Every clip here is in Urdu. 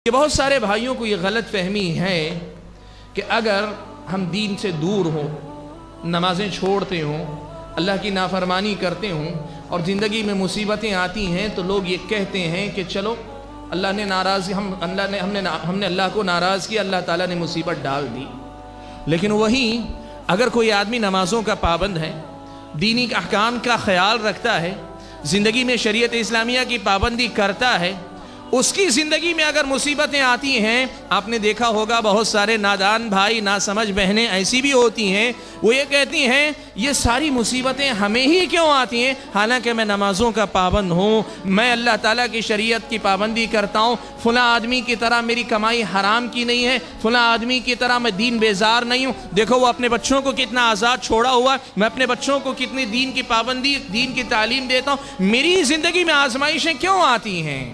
کہ بہت سارے بھائیوں کو یہ غلط فہمی ہے کہ اگر ہم دین سے دور ہوں، نمازیں چھوڑتے ہوں، اللہ کی نافرمانی کرتے ہوں اور زندگی میں مصیبتیں آتی ہیں تو لوگ یہ کہتے ہیں کہ چلو اللہ نے ہم نے اللہ کو ناراض کیا، اللہ تعالیٰ نے مصیبت ڈال دی۔ لیکن وہیں اگر کوئی آدمی نمازوں کا پابند ہے، دینی احکام کا خیال رکھتا ہے، زندگی میں شریعت اسلامیہ کی پابندی کرتا ہے، اس کی زندگی میں اگر مصیبتیں آتی ہیں، آپ نے دیکھا ہوگا بہت سارے نادان بھائی، ناسمجھ بہنیں ایسی بھی ہوتی ہیں، وہ یہ کہتی ہیں یہ ساری مصیبتیں ہمیں ہی کیوں آتی ہیں، حالانکہ میں نمازوں کا پابند ہوں، میں اللہ تعالیٰ کی شریعت کی پابندی کرتا ہوں، فلاں آدمی کی طرح میری کمائی حرام کی نہیں ہے، فلاں آدمی کی طرح میں دین بیزار نہیں ہوں، دیکھو وہ اپنے بچوں کو کتنا آزاد چھوڑا ہوا ہے، میں اپنے بچوں کو کتنی دین کی پابندی، دین کی تعلیم دیتا ہوں، میری زندگی میں آزمائشیں کیوں آتی ہیں؟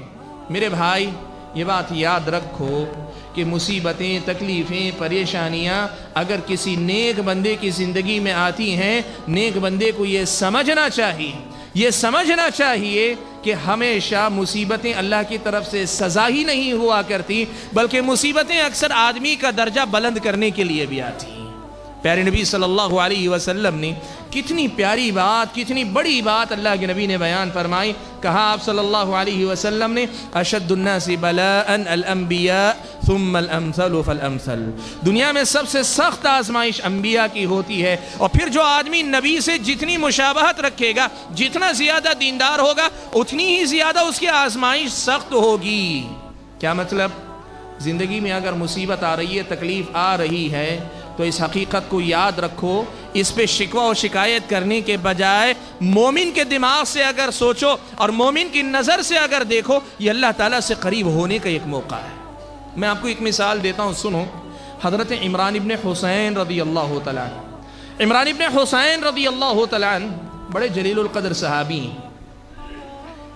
میرے بھائی یہ بات یاد رکھو کہ مصیبتیں، تکلیفیں، پریشانیاں اگر کسی نیک بندے کی زندگی میں آتی ہیں، نیک بندے کو یہ سمجھنا چاہیے کہ ہمیشہ مصیبتیں اللہ کی طرف سے سزا ہی نہیں ہوا کرتی، بلکہ مصیبتیں اکثر آدمی کا درجہ بلند کرنے کے لیے بھی آتی ہیں۔ پیارے نبی صلی اللہ علیہ وسلم نے کتنی پیاری بات، کتنی بڑی بات اللہ کے نبی نے بیان فرمائی۔ کہا آپ صلی اللہ علیہ وسلم نے اشد الناس بلاء الانبیاء ثم الامثل فالامثل، دنیا میں سب سے سخت آزمائش انبیاء کی ہوتی ہے، اور پھر جو آدمی نبی سے جتنی مشابہت رکھے گا، جتنا زیادہ دیندار ہوگا، اتنی ہی زیادہ اس کی آزمائش سخت ہوگی۔ کیا مطلب؟ زندگی میں اگر مصیبت آ رہی ہے، تکلیف آ رہی ہے، تو اس حقیقت کو یاد رکھو، اس پہ شکوہ و شکایت کرنے کے بجائے مومن کے دماغ سے اگر سوچو اور مومن کی نظر سے اگر دیکھو، یہ اللہ تعالیٰ سے قریب ہونے کا ایک موقع ہے۔ میں آپ کو ایک مثال دیتا ہوں، سنو۔ حضرت عمران ابن حسین رضی اللہ تعالیٰ عنہ، عمران ابن حسین رضی اللہ تعالیٰ عنہ بڑے جلیل القدر صحابی ہیں،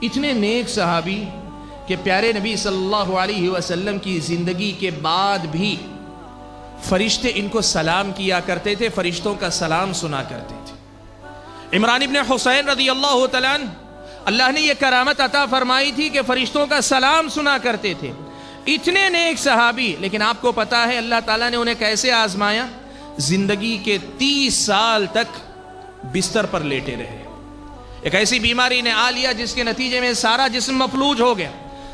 اتنے نیک صحابی کہ پیارے نبی صلی اللہ علیہ وسلم کی زندگی کے بعد بھی فرشتے ان کو سلام کیا کرتے تھے، فرشتوں کا سلام سنا کرتے تھے۔ عمران ابن حسین رضی اللہ تعالیٰ عنہ، اللہ نے یہ کرامت عطا فرمائی تھی کہ فرشتوں کا سلام سنا کرتے تھے، اتنے نیک صحابی۔ لیکن آپ کو پتا ہے اللہ تعالیٰ نے انہیں کیسے آزمایا؟ زندگی کے 30 سال تک بستر پر لیٹے رہے، ایک ایسی بیماری نے آ لیا جس کے نتیجے میں سارا جسم مفلوج ہو گیا،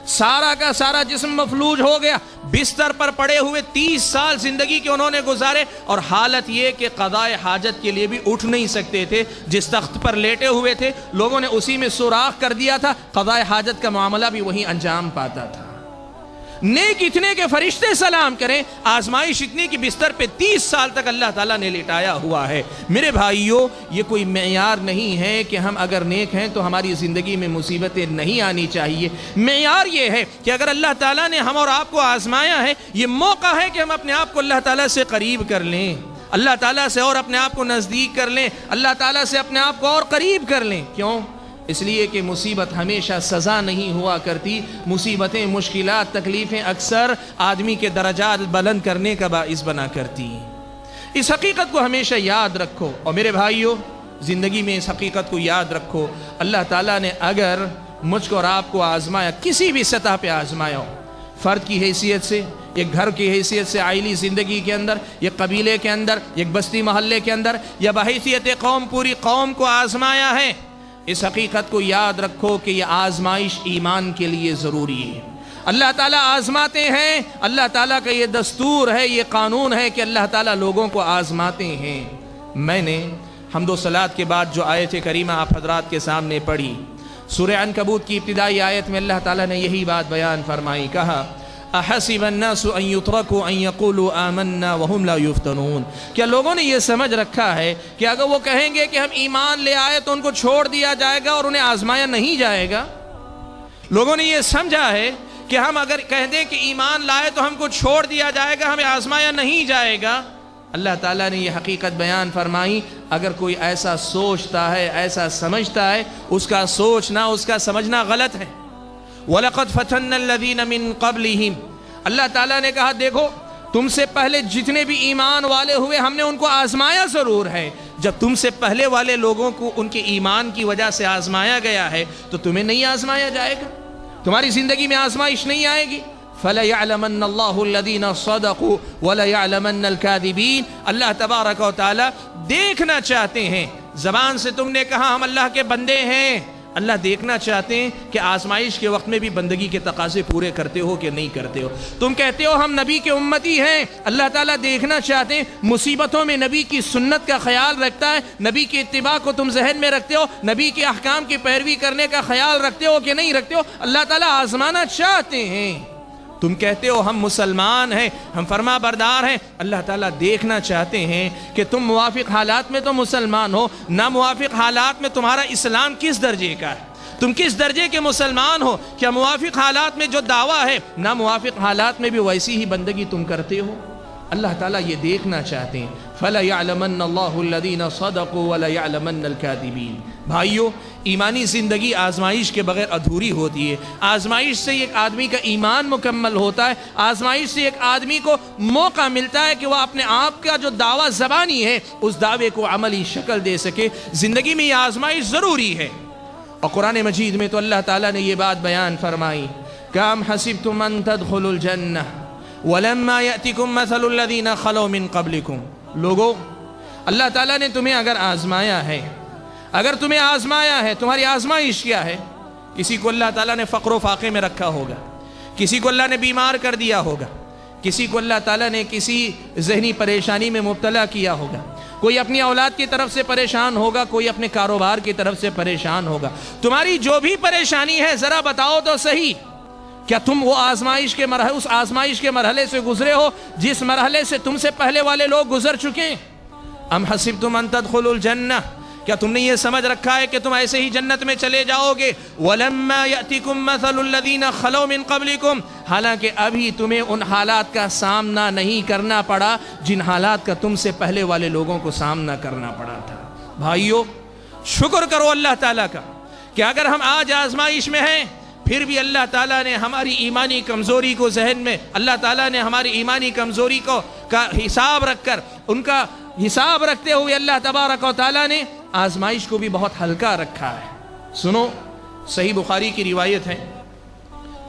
سارا کا سارا جسم مفلوج ہو گیا، بستر پر پڑے ہوئے 30 سال زندگی کے انہوں نے گزارے، اور حالت یہ کہ قضاء حاجت کے لیے بھی اٹھ نہیں سکتے تھے، جس تخت پر لیٹے ہوئے تھے لوگوں نے اسی میں سوراخ کر دیا تھا، قضاء حاجت کا معاملہ بھی وہیں انجام پاتا تھا۔ نیک اتنے کہ فرشتے سلام کریں، آزمائش اتنی کہ بستر پہ 30 سال تک اللہ تعالیٰ نے لٹایا ہوا ہے۔ میرے بھائیوں، یہ کوئی معیار نہیں ہے کہ ہم اگر نیک ہیں تو ہماری زندگی میں مصیبتیں نہیں آنی چاہیے۔ معیار یہ ہے کہ اگر اللہ تعالیٰ نے ہم اور آپ کو آزمایا ہے، یہ موقع ہے کہ ہم اپنے آپ کو اللہ تعالیٰ سے قریب کر لیں، اللہ تعالیٰ سے اور اپنے آپ کو نزدیک کر لیں، اللہ تعالیٰ سے اپنے آپ کو اور قریب کر لیں۔ کیوں؟ اس لیے کہ مصیبت ہمیشہ سزا نہیں ہوا کرتی، مصیبتیں، مشکلات، تکلیفیں اکثر آدمی کے درجات بلند کرنے کا باعث بنا کرتی ہیں۔ اس حقیقت کو ہمیشہ یاد رکھو، اور میرے بھائیوں زندگی میں اس حقیقت کو یاد رکھو، اللہ تعالیٰ نے اگر مجھ کو اور آپ کو آزمایا، کسی بھی سطح پہ آزمایا ہو، فرد کی حیثیت سے، ایک گھر کی حیثیت سے، عائلی زندگی کے اندر، ایک قبیلے کے اندر، ایک بستی محلے کے اندر، یا بحیثیت قوم پوری قوم کو آزمایا ہے، اس حقیقت کو یاد رکھو کہ یہ آزمائش ایمان کے لیے ضروری ہے۔ اللہ تعالیٰ آزماتے ہیں، اللہ تعالیٰ کا یہ دستور ہے، یہ قانون ہے کہ اللہ تعالیٰ لوگوں کو آزماتے ہیں۔ میں نے حمد و صلات کے بعد جو آیت کریمہ آپ حضرات کے سامنے پڑھی، سورہ عنکبوت کی ابتدائی آیت میں اللہ تعالیٰ نے یہی بات بیان فرمائی، کہا احسب الناس ان يتركوا ان يقولوا آمنا وهم لا يفتنون، کیا لوگوں نے یہ سمجھ رکھا ہے کہ اگر وہ کہیں گے کہ ہم ایمان لے آئے تو ان کو چھوڑ دیا جائے گا اور انہیں آزمایا نہیں جائے گا؟ لوگوں نے یہ سمجھا ہے کہ ہم اگر کہہ دیں کہ ایمان لائے تو ہم کو چھوڑ دیا جائے گا، ہمیں آزمایا نہیں جائے گا؟ اللہ تعالیٰ نے یہ حقیقت بیان فرمائی، اگر کوئی ایسا سوچتا ہے، ایسا سمجھتا ہے، اس کا سوچنا، اس کا سمجھنا غلط ہے۔ وَلَقَدْ فَتَنَّ الَّذِينَ مِن قَبْلِهِمْ، اللہ تعالیٰ نے کہا دیکھو تم سے پہلے جتنے بھی ایمان والے ہوئے ہم نے ان کو آزمایا ضرور ہے۔ جب تم سے پہلے والے لوگوں کو ان کے ایمان کی وجہ سے آزمایا گیا ہے تو تمہیں نہیں آزمایا جائے گا؟ تمہاری زندگی میں آزمائش نہیں آئے گی؟ فَلَيَعْلَمَنَّ اللَّهُ الَّذِينَ صَدَقُوا وَلَيَعْلَمَنَّ الْكَاذِبِينَ۔ اللہ تبارک و تعالی دیکھنا چاہتے ہیں، زبان سے تم نے کہا ہم اللہ کے بندے ہیں، اللہ دیکھنا چاہتے ہیں کہ آزمائش کے وقت میں بھی بندگی کے تقاضے پورے کرتے ہو کہ نہیں کرتے ہو۔ تم کہتے ہو ہم نبی کے امتی ہیں، اللہ تعالیٰ دیکھنا چاہتے ہیں مصیبتوں میں نبی کی سنت کا خیال رکھتا ہے، نبی کی اتباع کو تم ذہن میں رکھتے ہو، نبی کے احکام کی پیروی کرنے کا خیال رکھتے ہو کہ نہیں رکھتے ہو، اللہ تعالیٰ آزمانا چاہتے ہیں۔ تم کہتے ہو ہم مسلمان ہیں، ہم فرما بردار ہیں، اللہ تعالیٰ دیکھنا چاہتے ہیں کہ تم موافق حالات میں تو مسلمان ہو، نہ موافق حالات میں تمہارا اسلام کس درجے کا ہے، تم کس درجے کے مسلمان ہو، کیا موافق حالات میں جو دعویٰ ہے نہ موافق حالات میں بھی ویسی ہی بندگی تم کرتے ہو۔ اللہ تعالیٰ یہ دیکھنا چاہتے ہیں۔ فَلَيَعْلَمَنَّ اللَّهُ الَّذِينَ صَدَقُوا وَلَيَعْلَمَنَّ الْكَاذِبِينَ۔ بھائیو، ایمانی زندگی آزمائش کے بغیر ادھوری ہوتی ہے۔ آزمائش سے ایک آدمی کا ایمان مکمل ہوتا ہے، آزمائش سے ایک آدمی کو موقع ملتا ہے کہ وہ اپنے آپ کا جو دعویٰ زبانی ہے اس دعوے کو عملی شکل دے سکے۔ زندگی میں یہ آزمائش ضروری ہے، اور قرآن مجید میں تو اللہ تعالیٰ نے یہ بات بیان فرمائی کہ ام حسبتم ان تدخلوا الجنہ وَلَمَّا يَأْتِكُمْ مَثَلُ الَّذِينَ خَلَوْا مِن قَبْلِكُمْ۔ لوگو، اللہ تعالیٰ نے تمہیں اگر آزمایا ہے، اگر تمہیں آزمایا ہے، تمہاری آزمائش کیا ہے؟ کسی کو اللہ تعالیٰ نے فقر و فاقے میں رکھا ہوگا، کسی کو اللہ نے بیمار کر دیا ہوگا، کسی کو اللہ تعالیٰ نے کسی ذہنی پریشانی میں مبتلا کیا ہوگا، کوئی اپنی اولاد کی طرف سے پریشان ہوگا، کوئی اپنے کاروبار کی طرف سے پریشان ہوگا۔ تمہاری جو بھی پریشانی ہے ذرا بتاؤ تو صحیح، کیا تم وہ آزمائش کے مرحلے، اس آزمائش کے مرحلے سے گزرے ہو جس مرحلے سے تم سے پہلے والے لوگ گزر چکے ہیں؟ ام حسبتم ان تدخلوا الجنہ، کیا تم نے یہ سمجھ رکھا ہے کہ تم ایسے ہی جنت میں چلے جاؤ گے؟ وَلَمَّا يَأْتِكُمْ مَثَلُ الَّذِينَ خَلَوْا مِن قَبْلِكُمْ، حالانکہ ابھی تمہیں ان حالات کا سامنا نہیں کرنا پڑا جن حالات کا تم سے پہلے والے لوگوں کو سامنا کرنا پڑا تھا۔ بھائیو، شکر کرو اللہ تعالیٰ کا کہ اگر ہم آج آزمائش میں ہیں پھر بھی اللہ تعالیٰ نے ہماری ایمانی کمزوری کو ذہن میں، اللہ تعالیٰ نے ہماری ایمانی کمزوری کو کا حساب رکھ کر، ان کا حساب رکھتے ہوئے اللہ تبارک و تعالیٰ نے آزمائش کو بھی بہت ہلکا رکھا ہے۔ سنو، صحیح بخاری کی روایت ہے،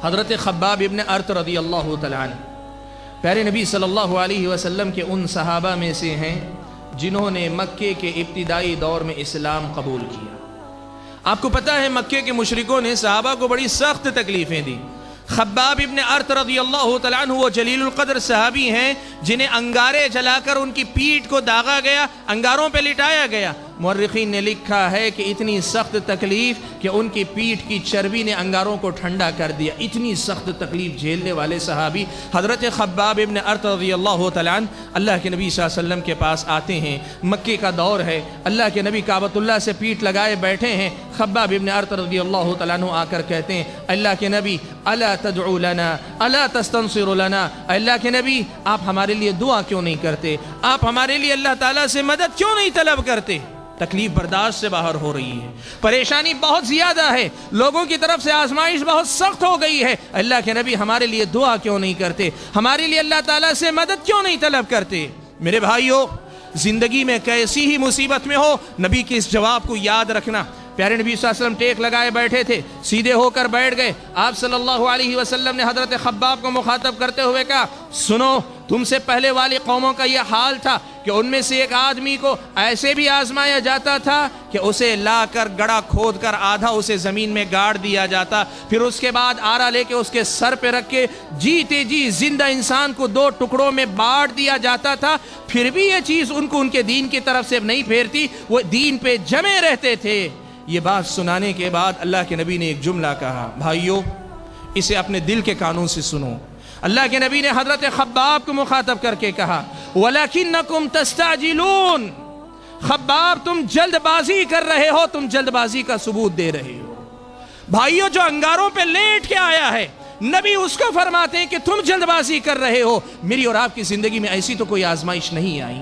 حضرت خباب ابن ارت رضی اللہ تعالیٰ عنہ پیارے نبی صلی اللہ علیہ وسلم کے ان صحابہ میں سے ہیں جنہوں نے مکے کے ابتدائی دور میں اسلام قبول کیا۔ آپ کو پتہ ہے مکے کے مشرکوں نے صحابہ کو بڑی سخت تکلیفیں دی۔ خباب ابن ارت رضی اللہ تعالیٰ عنہ وہ جلیل القدر صحابی ہیں جنہیں انگارے جلا کر ان کی پیٹھ کو داغا گیا، انگاروں پہ لٹایا گیا۔ مورخین نے لکھا ہے کہ اتنی سخت تکلیف کہ ان کی پیٹھ کی چربی نے انگاروں کو ٹھنڈا کر دیا۔ اتنی سخت تکلیف جھیلنے والے صحابی حضرت خباب ابن ارت رضی اللہ تعالیٰ عنہ اللہ کے نبی صلی اللہ علیہ وسلم کے پاس آتے ہیں۔ مکے کا دور ہے، اللہ کے نبی کعبۃ اللہ سے پیٹھ لگائے بیٹھے ہیں۔ خباب ابن ارت رضی اللہ تعالیٰ عنہ آ کر کہتے ہیں، اللہ کے نبی الا تدعو لنا الا تستنصر لنا، اللہ کے نبی آپ ہمارے لیے دعا کیوں نہیں کرتے، آپ ہمارے لیے اللہ تعالیٰ سے مدد کیوں نہیں طلب کرتے؟ تکلیف برداشت سے باہر ہو رہی ہے، پریشانی بہت زیادہ ہے، لوگوں کی طرف سے آزمائش بہت سخت ہو گئی ہے، اللہ کے نبی ہمارے لیے دعا کیوں نہیں کرتے، ہمارے لیے اللہ تعالیٰ سے مدد کیوں نہیں طلب کرتے؟ میرے بھائیو، زندگی میں کیسی ہی مصیبت میں ہو، نبی کے اس جواب کو یاد رکھنا۔ پیارے نبی صلی اللہ علیہ وسلم ٹیک لگائے بیٹھے تھے، سیدھے ہو کر بیٹھ گئے۔ آپ صلی اللہ علیہ وسلم نے حضرت خباب کو مخاطب کرتے ہوئے کہا، سنو، تم سے پہلے والی قوموں کا یہ حال تھا کہ ان میں سے ایک آدمی کو ایسے بھی آزمایا جاتا تھا کہ اسے لا کر گڑھا کھود کر آدھا اسے زمین میں گاڑ دیا جاتا، پھر اس کے بعد آرا لے کے اس کے سر پہ رکھ کے جیتے جی زندہ انسان کو دو ٹکڑوں میں بانٹ دیا جاتا تھا، پھر بھی یہ چیز ان کو ان کے دین کی طرف سے نہیں پھیرتی، وہ دین پہ جمے رہتے تھے۔ یہ بات سنانے کے بعد اللہ کے نبی نے ایک جملہ کہا، بھائیو اسے اپنے دل کے کانوں سے سنو۔ اللہ کے نبی نے حضرت خباب کو مخاطب کر کے کہا، وَلَكِنَّكُمْ تَسْتَعْجِلُونَ، خباب تم جلد بازی کر رہے ہو، تم جلد بازی کا ثبوت دے رہے ہو۔ بھائیو، جو انگاروں پہ لیٹ کے آیا ہے نبی اس کو فرماتے ہیں کہ تم جلد بازی کر رہے ہو۔ میری اور آپ کی زندگی میں ایسی تو کوئی آزمائش نہیں آئی،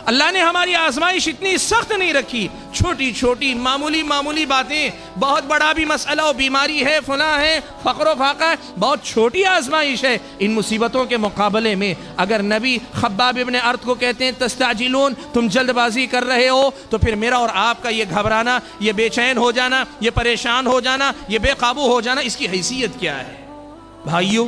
اللہ نے ہماری آزمائش اتنی سخت نہیں رکھی، چھوٹی چھوٹی معمولی باتیں، بہت بڑا بھی مسئلہ ہو، بیماری ہے، فلاں ہے، فقر و فاقہ ہے، بہت چھوٹی آزمائش ہے۔ ان مصیبتوں کے مقابلے میں اگر نبی خباب ابن ارت کو کہتے ہیں تستعجلون، تم جلد بازی کر رہے ہو، تو پھر میرا اور آپ کا یہ گھبرانا، یہ بے چین ہو جانا، یہ پریشان ہو جانا، یہ بے قابو ہو جانا، اس کی حیثیت کیا ہے؟ بھائیو،